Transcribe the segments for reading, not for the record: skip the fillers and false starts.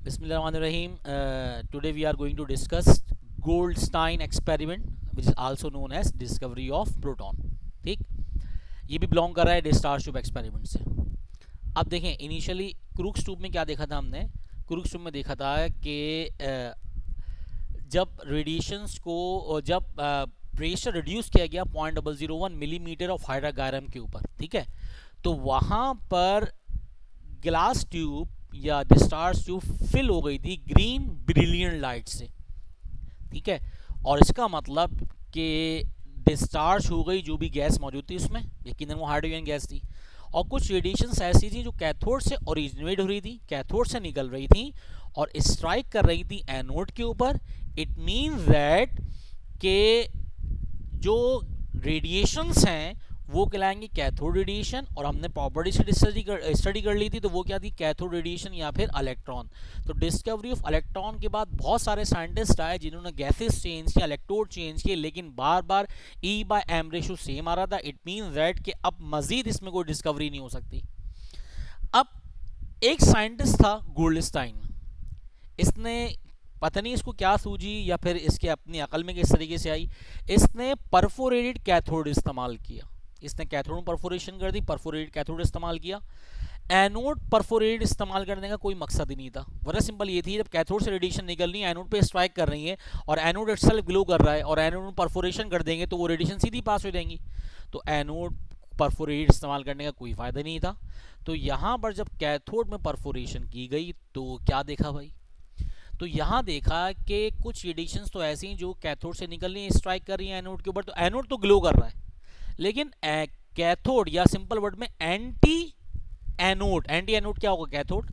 Bismillahirrahmanirrahim. Today we are going to discuss Goldstein experiment, which is also known as discovery of proton. ठीक, ये भी belong कर रहा है डिस्चार्ज ट्यूब एक्सपेरिमेंट से. अब देखें, इनिशियली क्रूक्स ट्यूब में क्या देखा था हमने. क्रूक्स ट्यूब में देखा था कि जब रेडिएशंस को जब प्रेशर रिड्यूस किया गया 0.001 मिलीमीटर ऑफ हाइड्रोगायरम के ऊपर, ठीक है, तो वहाँ पर ग्लास ट्यूब या डिस्चार्ज ट्यूब फिल हो गई थी ग्रीन ब्रिलियंट लाइट से. ठीक है, और इसका मतलब कि डिस्चार्ज हो गई जो भी गैस मौजूद थी उसमें, यकीनन वो हाइड्रोजन गैस थी. और कुछ रेडिएशंस ऐसी थी जो कैथोड से ओरिजिनेट हो रही थी, कैथोड से निकल रही थी और स्ट्राइक कर रही थी एनोड के ऊपर. इट मीन्स दैट के जो रेडिएशंस हैं वो कहलाएंगे कैथोड रेडिएशन, और हमने प्रॉपर्टी से स्टडी कर ली थी, तो वो क्या थी, कैथोड रेडिएशन या फिर इलेक्ट्रॉन. तो डिस्कवरी ऑफ इलेक्ट्रॉन के बाद बहुत सारे साइंटिस्ट आए जिन्होंने गैसेस चेंज किया, इलेक्ट्रोड चेंज किए, लेकिन बार बार E/m रेशो सेम आ रहा था. इट मीन्स दैट कि अब मजीद इसमें कोई डिस्कवरी नहीं हो सकती. अब एक साइंटिस्ट था गोल्डस्टाइन, इसने पता नहीं इसको क्या सूझी या फिर इसके अपनी अकल में किस तरीके से आई, इसने परफोरेटेड कैथोड इस्तेमाल किया. इसने कैथोड में परफोरेशन कर दी, परफोरेटेड कैथोड इस्तेमाल किया. एनोड परफोरेटेड इस्तेमाल करने का कोई मकसद ही नहीं था. वजह सिंपल ये थी, जब कैथोड से रेडिएशन निकल रही है, एनोड पे स्ट्राइक कर रही है और एनोड इटसेल्फ ग्लो कर रहा है, और एनोड में परफोरेशन कर देंगे तो वो रेडिएशन सीधी पास हो जाएंगी. तो एनोड परफोरेटेड इस्तेमाल करने का कोई फायदा नहीं था. तो यहां पर जब कैथोड में परफोरेशन की गई तो क्या देखा भाई, तो यहां देखा कि कुछ रेडिएशंस तो ऐसी हैं जो कैथोड से निकल रही हैं, स्ट्राइक कर रही हैं एनोड के ऊपर. तो एनोड तो ग्लो कर रहा है, लेकिन कैथोड या सिंपल वर्ड में एंटी एनोड, एंटी एनोड क्या होगा, कैथोड,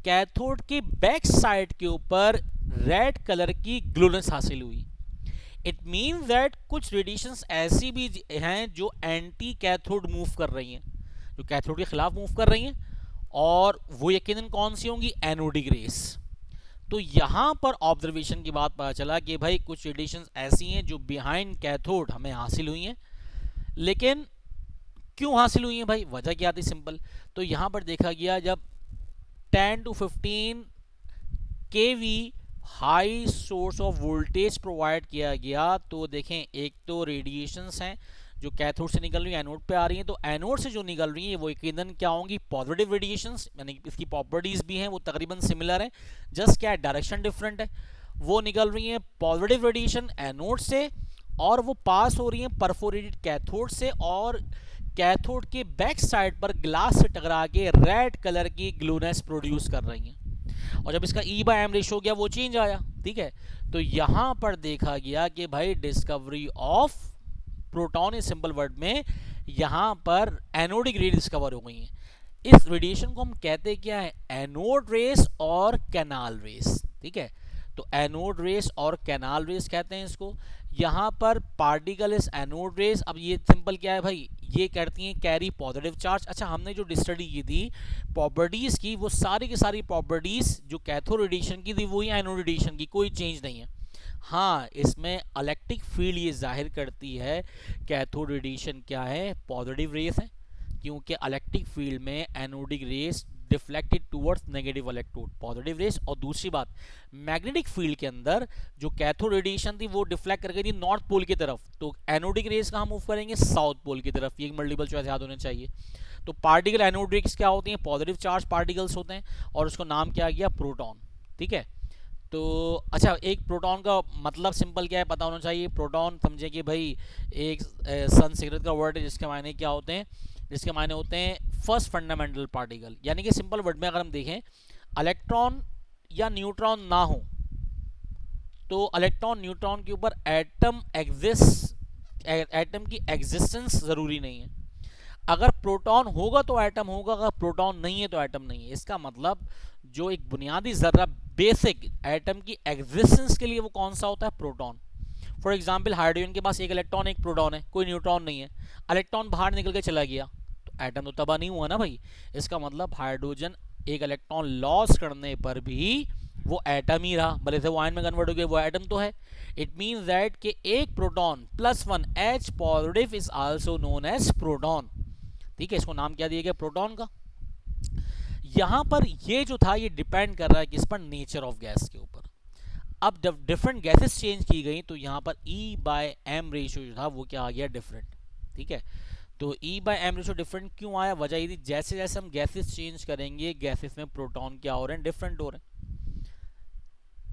कैथोड के बैक साइड के ऊपर रेड कलर की ग्लोनेस हासिल हुई. इट मीन्स दैट कुछ रेडिएशंस ऐसी भी हैं जो एंटी कैथोड मूव कर रही हैं, जो कैथोड के खिलाफ मूव कर रही हैं, और वो यकीनन कौन सी होंगी, एनोडिक रेस. तो यहां पर ऑब्जर्वेशन की बात पता चला कि भाई कुछ रेडिएशंस ऐसी हैं जो बिहाइंड कैथोड हमें हासिल हुई हैं. लेकिन क्यों हासिल हुई हैं भाई, वजह क्या थी, सिंपल. तो यहां पर देखा गया जब 10 to 15 KV high source of voltage provide किया गया, तो देखें एक तो रेडिएशंस हैं जो कैथोड से निकल रही है एनोड पे आ रही हैं, तो एनोड से जो निकल रही है वो यकीनन क्या होंगी, पॉजिटिव रेडिएशंस, यानी इसकी प्रॉपर्टीज भी हैं वो तकरीबन सिमिलर हैं, जस्ट क्या डायरेक्शन डिफरेंट है. वो निकल रही हैं पॉजिटिव रेडिएशन एनोड से, और वो पास हो रही हैं परफोरेटेड कैथोड से, और कैथोड के बैक साइड पर ग्लास से टकरा के रेड कलर की ग्लोनेस प्रोड्यूस कर रही हैं. और जब इसका E/m रेशो गया वो चेंज आया. ठीक है, तो यहां पर देखा गया कि भाई डिस्कवरी ऑफ प्रोटॉन इस सिंपल वर्ड में यहां पर एनोडिक रेस डिस्कवर हो गई हैं. इस रेडिएशन को हम कहते क्या है, एनोड रेस और कैनाल रेस. ठीक है, तो एनोड रेस और कैनाल रेस कहते हैं इसको. यहां पर पार्टिकल इस एनोड रेस, अब ये सिंपल क्या है भाई, ये करती हैं कैरी पॉजिटिव चार्ज. अच्छा, हमने जो स्टडी की थी प्रॉपर्टीज की, वो सारी की सारी प्रॉपर्टीज जो कैथोड रेडिएशन की थी वही एनोड रेडिएशन की, कोई चेंज नहीं है. हाँ, इसमें इलेक्ट्रिक फील्ड ये जाहिर करती है कैथोड रेडिएशन क्या है, पॉजिटिव रेस है, क्योंकि इलेक्ट्रिक फील्ड में anodic rays deflected towards negative electrode, positive rays. और दूसरी बात, मैग्नेटिक फील्ड के अंदर जो कैथोड रेडिएशन थी वो डिफ्लेक्ट कर गई थी नॉर्थ पोल की तरफ, तो एनोडिक रेस कहाँ मूव करेंगे, साउथ पोल की तरफ. ये मल्टीपल चॉइस याद होने चाहिए. तो पार्टिकल एनोडिक्स क्या होती हैं, पॉजिटिव चार्ज पार्टिकल्स होते हैं, और उसको नाम क्या गया, प्रोटॉन. ठीक है, तो अच्छा, एक प्रोटॉन का मतलब सिंपल क्या है पता होना चाहिए. प्रोटॉन समझे कि भाई एक संस्कृत का वर्ड है जिसके मायने क्या होते हैं, जिसके मायने होते हैं फर्स्ट फंडामेंटल पार्टिकल. यानी कि सिंपल वर्ड में अगर हम देखें, इलेक्ट्रॉन या न्यूट्रॉन ना हो तो इलेक्ट्रॉन न्यूट्रॉन के ऊपर एटम एग्जिस्ट, एटम की एग्जिस्टेंस जरूरी नहीं है. अगर प्रोटॉन होगा तो एटम होगा, अगर प्रोटॉन नहीं है तो एटम नहीं है. इसका मतलब जो एक बुनियादी जर्रा बेसिक एटम की एग्जिस्टेंस के लिए वो कौन सा होता है, प्रोटॉन. फॉर एग्जांपल हाइड्रोजन के पास एक इलेक्ट्रॉन एक प्रोटॉन है, कोई न्यूट्रॉन नहीं है. इलेक्ट्रॉन बाहर निकल के चला गया तो एटम तो तबाह नहीं हुआ ना भाई. इसका मतलब हाइड्रोजन एक इलेक्ट्रॉन लॉस करने पर भी वो एटम ही रहा, भले से वो आयन में कन्वर्ट हो गया, वो एटम तो है. इट मीन्स दैट कि एक proton +1 H positive is also known as proton. ठीक है, इसको नाम क्या दिया गया, प्रोटॉन का. यहां पर ये जो था ये डिपेंड कर रहा है किस पर, नेचर ऑफ गैस के ऊपर। अब जब डिफरेंट गैसेस चेंज की गई तो यहाँ पर E बाय एम रेशियो जो था वो क्या आ गया, डिफरेंट। ठीक है, तो E by M ratio different क्यों आया, वजह ये थी जैसे जैसे हम गैसेस चेंज करेंगे गैसेस में प्रोटॉन क्या हो रहे हैं, डिफरेंट हो रहे हैं।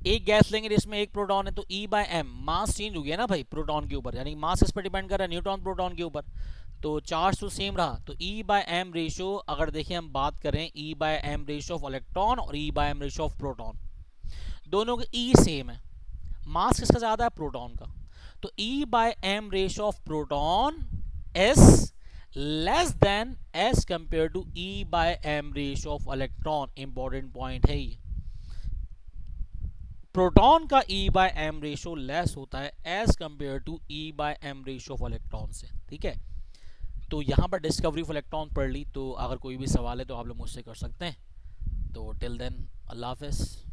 एक गैस लेंगे जिसमें एक प्रोटॉन है तो E by M, mass change हो गया ना भाई प्रोटॉन के ऊपर, यानी मास इस पर डिपेंड कर रहा है, न्यूट्रॉन प्रोटॉन के ऊपर, तो चार्ज तो सेम रहा। तो E बाय एम रेशियो अगर देखिए हम बात करें E by M ratio of electron और E by M ratio of proton, दोनों के E सेम है, मास किसका ज्यादा है, प्रोटॉन का। तो E by M ratio of proton is less than as compare to E by M ratio of electron. Important point है ये, प्रोटॉन का E by M ratio less होता है as compare to E by M ratio of electron से। ठीक है, तो यहां पर डिस्कवरी ऑफ इलेक्ट्रॉन पढ़ ली, तो अगर कोई भी सवाल है तो आप लोग मुझसे कर सकते हैं। तो टिल देन अल्लाह हाफिज़।